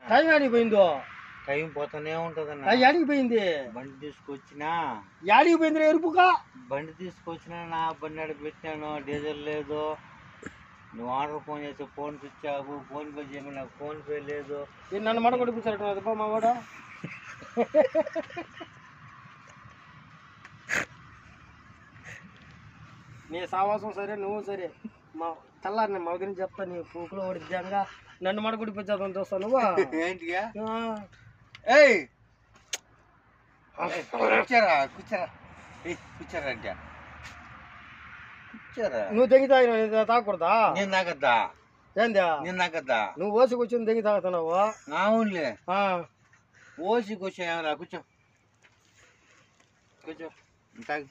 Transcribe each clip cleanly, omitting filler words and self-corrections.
Time ఆడిపోయిందో time పోతానే ఉంటదన్న. అది ఆడిపోయింది. బండి తీసుకొచ్చినా ఆడిపోయింది ఎరుపుగా. బండి తీసుకొచ్చినా నా బండి ఆడ పెట్టాను, డీజిల్ లేదు. నువ్వు ఆర్డర్ ఫోన్ చేస్తే phone switch off, phone pay చేయమని నాకు ఫోన్ పే లేదు. నన్ను మడకొడిపించాడు అది మా వాడు. నీ సావాసం సరే, నువ్వు సరే. మా తెల్లారి నేను మా గురించి చెప్తా. నీ పూకులో ఒడిద్దాంగా నన్ను మడకొడిపించేద్దాం చూస్తా నువ్వు. ఏంటిగా? ఏయ్ కూర్చోరా కూర్చోరా కూర్చోరా అంటే కూర్చోరా. నువ్వు తెగి తాగకూడదా? నేను తాగద్దా? ఏందా నేను తాగద్దా? నువ్వు ఓసి కూర్చొని తెగి తాగుతున్నావు. అవునులే, ఓసి కూర్చోరా. కూర్చో కూర్చో తాగు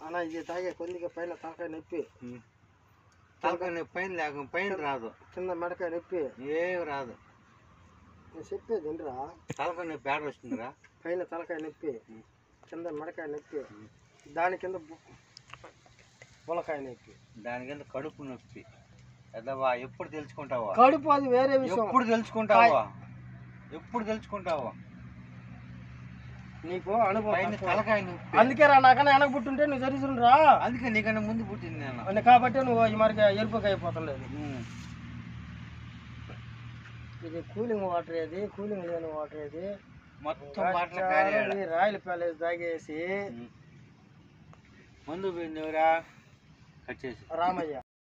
అన్న. ఇది తాగే కొద్దిగా పైన తలకాయ నొప్పి. తలకాయ నొప్పి పైన లేక పైన రాదు, కింద మెడకాయ నొప్పి ఏమి రాదు. నేను చెప్పేది ఏంట్రా? తలకాయ నొప్పి ఆడ వస్తుందిరా. పైన తలకాయ నొప్పి, కింద మెడకాయ నొప్పి, దాని కింద బులకాయ నొప్పి, దాని కింద కడుపు నొప్పి. ఎదవా ఎప్పుడు తెలుసుకుంటావా? కడుపు అది వేరే విషయం. ఎప్పుడు తెలుసుకుంటావా? ఎప్పుడు తెలుసుకుంటావా? నీకు అనుభవం తలకాయ నొప్పి. అందుకే రా, నాకన్నా వెనక పుట్టుంటే నువ్వు జరుగుతుండ్రా. అందుకే నీకన్నా ముందు పుట్టింది నేను కాబట్టి నువ్వు ఈ మరికి ఎరుపుగా అయిపోతుండేది. ఇది కూలింగ్ వాటర్, ఏది కూలింగ్ లేని వాటర్, ఏది మొత్తం రాయల్ ప్యాలెస్ తాగేసి ముందు పోయింది రామయ్య.